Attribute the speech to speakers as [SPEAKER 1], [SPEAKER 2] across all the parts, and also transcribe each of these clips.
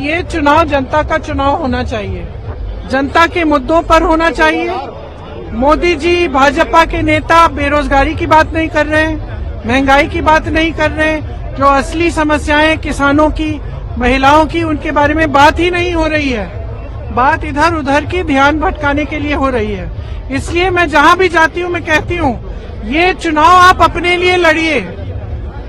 [SPEAKER 1] ये चुनाव जनता का चुनाव होना चाहिए, जनता के मुद्दों पर होना चाहिए। मोदी जी, भाजपा के नेता बेरोजगारी की बात नहीं कर रहे हैं, महंगाई की बात नहीं कर रहे हैं, जो असली समस्याएं किसानों की, महिलाओं की, उनके बारे में बात ही नहीं हो रही है। बात इधर उधर की ध्यान भटकाने के लिए हो रही है। इसलिए मैं जहां भी जाती हूं मैं कहती हूं, ये चुनाव आप अपने लिए लड़िए,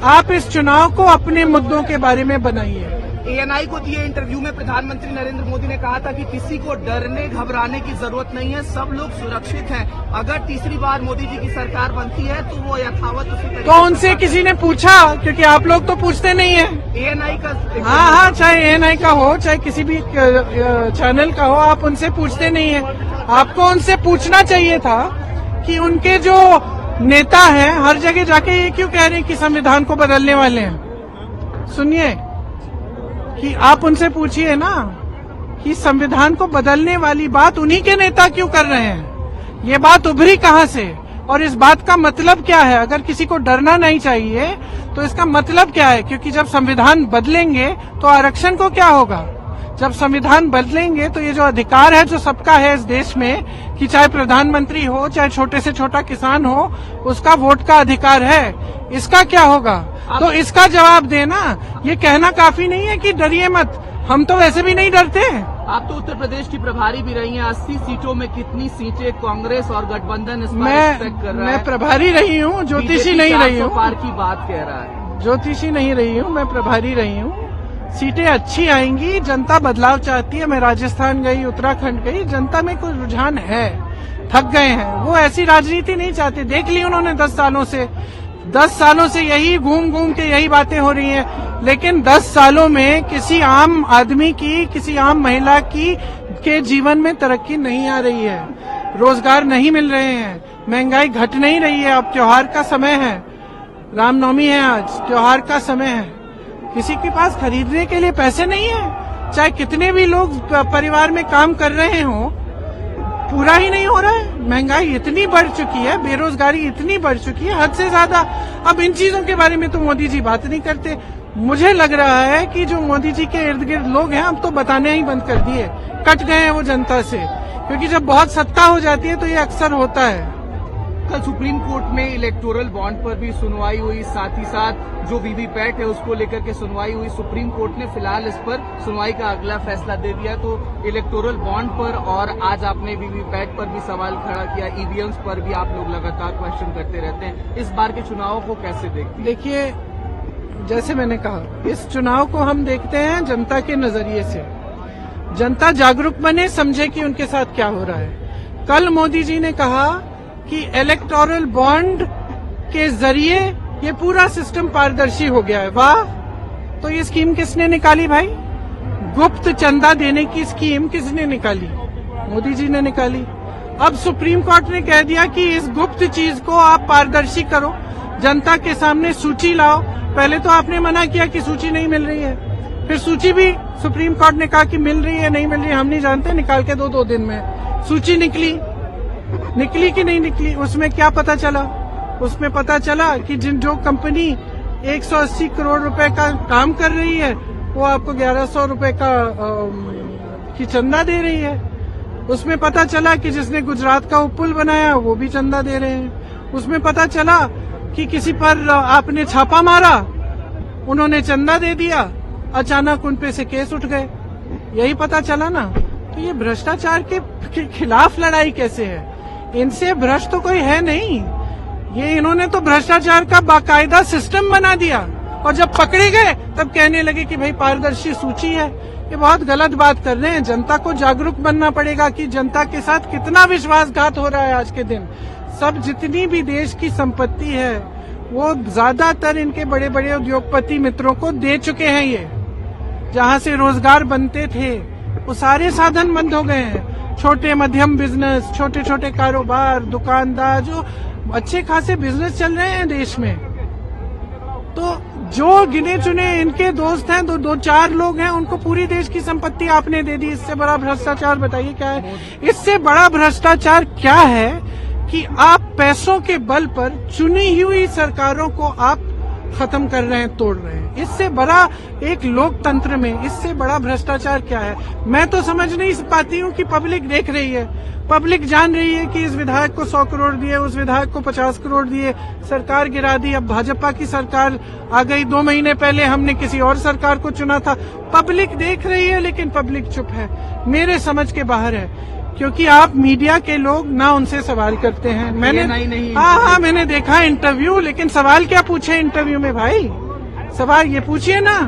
[SPEAKER 1] आप इस चुनाव को अपने मुद्दों के बारे में बनाइए।
[SPEAKER 2] ANI को दिए इंटरव्यू में प्रधानमंत्री नरेंद्र मोदी ने कहा था कि किसी को डरने घबराने की जरूरत नहीं है, सब लोग सुरक्षित हैं। अगर तीसरी बार मोदी जी की सरकार बनती है तो वो यथावत उसी तरीके
[SPEAKER 1] तो उनसे किसी ने पूछा? क्योंकि आप लोग तो पूछते नहीं है।
[SPEAKER 2] ANI का
[SPEAKER 1] हाँ, चाहे ANI का हो, चाहे किसी भी चैनल का हो, आप उनसे पूछते नहीं है। आपको उनसे पूछना चाहिए था कि उनके जो नेता हैं हर जगह जाके ये क्यों कह रहे हैं कि संविधान को बदलने वाले हैं। सुनिए, कि आप उनसे पूछिए ना कि संविधान को बदलने वाली बात उन्हीं के नेता क्यों कर रहे हैं, ये बात उभरी कहां से और इस बात का मतलब क्या है। अगर किसी को डरना नहीं चाहिए तो इसका मतलब क्या है, क्योंकि जब संविधान बदलेंगे तो आरक्षण को क्या होगा। जब संविधान बदलेंगे तो ये जो अधिकार है जो सबका है इस देश में, कि चाहे प्रधानमंत्री हो चाहे छोटे से छोटा किसान हो, उसका वोट का अधिकार है, इसका क्या होगा। तो इसका जवाब देना, ये कहना काफी नहीं है कि डरिए मत, हम तो वैसे भी नहीं डरते।
[SPEAKER 2] आप तो उत्तर प्रदेश की प्रभारी भी रही हैं, 80 सीटों में कितनी सीटें कांग्रेस और गठबंधन इस बार एक्सपेक्ट कर रहा है?
[SPEAKER 1] मैं प्रभारी रही हूँ, ज्योतिषी नहीं रही हूँ।
[SPEAKER 2] पार की बात कह रहा है,
[SPEAKER 1] ज्योतिषी नहीं रही हूँ, मैं प्रभारी रही हूँ। सीटें अच्छी आएंगी, जनता बदलाव चाहती है। मैं राजस्थान गई, उत्तराखंड गई, जनता में कोई रुझान है, थक गए हैं, वो ऐसी राजनीति नहीं चाहते। देख ली उन्होंने 10 सालों से यही घूम घूम के यही बातें हो रही हैं। लेकिन 10 सालों में किसी आम आदमी की, किसी आम महिला की के जीवन में तरक्की नहीं आ रही है, रोजगार नहीं मिल रहे हैं, महंगाई घट नहीं रही है। अब त्योहार का समय है, रामनवमी है, आज त्योहार का समय है, किसी के पास खरीदने के लिए पैसे नहीं है। चाहे कितने भी लोग परिवार में काम कर रहे हों, पूरा ही नहीं हो रहा है। महंगाई इतनी बढ़ चुकी है, बेरोजगारी इतनी बढ़ चुकी है, हद से ज्यादा। अब इन चीजों के बारे में तो मोदी जी बात नहीं करते। मुझे लग रहा है कि जो मोदी जी के इर्द गिर्द लोग हैं, अब तो बताने ही बंद कर दिए, कट गए हैं वो जनता से, क्योंकि जब बहुत सत्ता हो जाती है तो ये अक्सर होता है।
[SPEAKER 2] कल सुप्रीम कोर्ट में इलेक्टोरल बॉन्ड पर भी सुनवाई हुई, साथ ही साथ जो वीवीपैट है उसको लेकर के सुनवाई हुई। सुप्रीम कोर्ट ने फिलहाल इस पर सुनवाई का अगला फैसला दे दिया। तो इलेक्टोरल बॉन्ड पर और आज आपने वीवीपैट पर भी सवाल खड़ा किया, ईवीएम्स पर भी आप लोग लगातार क्वेश्चन करते रहते हैं। इस बार के चुनाव को कैसे देखते हैं?
[SPEAKER 1] देखिए, जैसे मैंने कहा, इस चुनाव को हम देखते हैं जनता के नजरिए से। जनता जागरूक बने, समझे कि उनके साथ क्या हो रहा है। कल मोदी जी ने कहा कि इलेक्टोरल बॉन्ड के जरिए ये पूरा सिस्टम पारदर्शी हो गया है। वाह! तो ये स्कीम किसने निकाली भाई? गुप्त चंदा देने की स्कीम किसने निकाली? मोदी जी ने निकाली। अब सुप्रीम कोर्ट ने कह दिया कि इस गुप्त चीज को आप पारदर्शी करो, जनता के सामने सूची लाओ। पहले तो आपने मना किया कि सूची नहीं मिल रही है, फिर सूची भी सुप्रीम कोर्ट ने कहा कि मिल रही है, नहीं मिल रही है हम नहीं जानते, निकाल के 2 दिन में सूची निकली कि नहीं निकली। उसमें क्या पता चला? उसमें पता चला कि जो कंपनी 180 करोड़ रुपए का काम कर रही है वो आपको 1100 रुपए की चंदा दे रही है। उसमें पता चला कि जिसने गुजरात का पुल बनाया वो भी चंदा दे रहे हैं। उसमें पता चला कि किसी पर आपने छापा मारा, उन्होंने चंदा दे दिया, अचानक उन पे से केस उठ गए। यही पता चला ना। तो ये भ्रष्टाचार के खिलाफ लड़ाई कैसे है? इनसे भ्रष्ट तो कोई है नहीं। ये इन्होंने तो भ्रष्टाचार का बाकायदा सिस्टम बना दिया, और जब पकड़े गए तब कहने लगे कि भाई पारदर्शी सूची है। ये बहुत गलत बात कर रहे हैं। जनता को जागरूक बनना पड़ेगा कि जनता के साथ कितना विश्वासघात हो रहा है आज के दिन। सब जितनी भी देश की संपत्ति है वो ज्यादातर इनके बड़े बड़े उद्योगपति मित्रों को दे चुके हैं। ये जहां से रोजगार बनते थे वो सारे साधन बंद हो गए हैं। छोटे मध्यम बिजनेस, छोटे छोटे कारोबार, दुकानदार, जो अच्छे खासे बिजनेस चल रहे हैं देश में, तो जो गिने चुने इनके दोस्त हैं, 2-4 लोग हैं, उनको पूरी देश की संपत्ति आपने दे दी। इससे बड़ा भ्रष्टाचार बताइए क्या है? इससे बड़ा भ्रष्टाचार क्या है कि आप पैसों के बल पर चुनी हुई सरकारों को आप खत्म कर रहे हैं, तोड़ रहे हैं। इससे बड़ा एक लोकतंत्र में इससे बड़ा भ्रष्टाचार क्या है? मैं तो समझ नहीं पाती हूँ कि पब्लिक देख रही है, पब्लिक जान रही है कि इस विधायक को 100 करोड़ दिए, उस विधायक को 50 करोड़ दिए, सरकार गिरा दी। अब भाजपा की सरकार आ गई, 2 महीने पहले हमने किसी और सरकार को चुना था। पब्लिक देख रही है, लेकिन पब्लिक चुप है, मेरे समझ के बाहर है, क्योंकि आप मीडिया के लोग ना उनसे सवाल करते हैं। मैंने देखा इंटरव्यू, लेकिन सवाल क्या पूछे इंटरव्यू में भाई? सवाल ये पूछिए ना,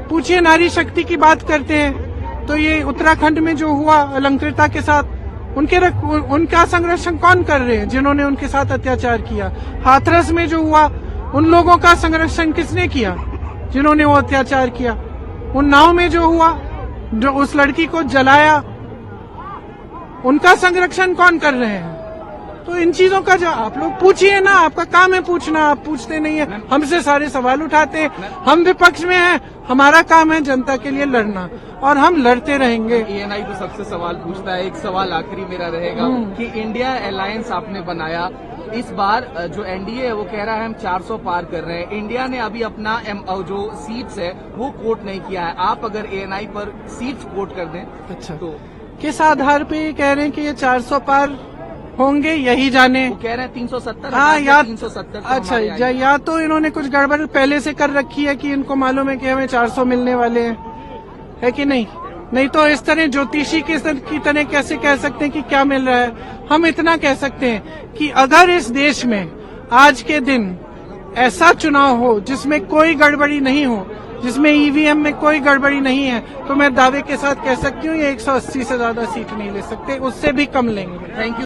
[SPEAKER 1] पूछिए नारी शक्ति की बात करते हैं तो ये उत्तराखंड में जो हुआ अलंकृता के साथ, उनका संरक्षण कौन कर रहे हैं जिन्होंने उनके साथ अत्याचार किया? हाथरस में जो हुआ, उन लोगों का संरक्षण किसने किया जिन्होंने वो अत्याचार किया? उन नाव में जो हुआ, जो उस लड़की को जलाया, उनका संरक्षण कौन कर रहे हैं? तो इन चीजों का जो आप लोग पूछिए ना, आपका काम है पूछना, आप पूछते नहीं है, हमसे सारे सवाल उठाते हैं। हम विपक्ष में हैं, हमारा काम है जनता के लिए लड़ना, और हम लड़ते रहेंगे।
[SPEAKER 2] एएनआई तो सबसे सवाल पूछता है। एक सवाल आखिरी मेरा रहेगा कि इंडिया अलायंस आपने बनाया, इस बार जो एनडीए है वो कह रहा है हम 400 पार कर रहे हैं। इंडिया ने अभी अपना जो सीट्स है वो कोट नहीं किया है। आप अगर एएनआई पर सीट्स कोट कर दें, अच्छा, तो
[SPEAKER 1] किस आधार पे ये कह रहे हैं कि ये 400 पार होंगे? यही जाने।
[SPEAKER 2] वो कह रहे हैं 370।
[SPEAKER 1] हाँ, या
[SPEAKER 2] 370।
[SPEAKER 1] अच्छा, या तो इन्होंने कुछ गड़बड़ पहले से कर रखी है कि इनको मालूम है कि हमें 400 मिलने वाले हैं, है कि नहीं? नहीं तो इस तरह ज्योतिषी की तरह कैसे कह सकते हैं कि क्या मिल रहा है? हम इतना कह सकते हैं कि अगर इस देश में आज के दिन ऐसा चुनाव हो जिसमें कोई गड़बड़ी नहीं हो, जिसमें ईवीएम में कोई गड़बड़ी नहीं है, तो मैं दावे के साथ कह सकती हूँ ये 180 से ज्यादा सीट नहीं ले सकते, उससे भी कम लेंगे।
[SPEAKER 2] Thank you.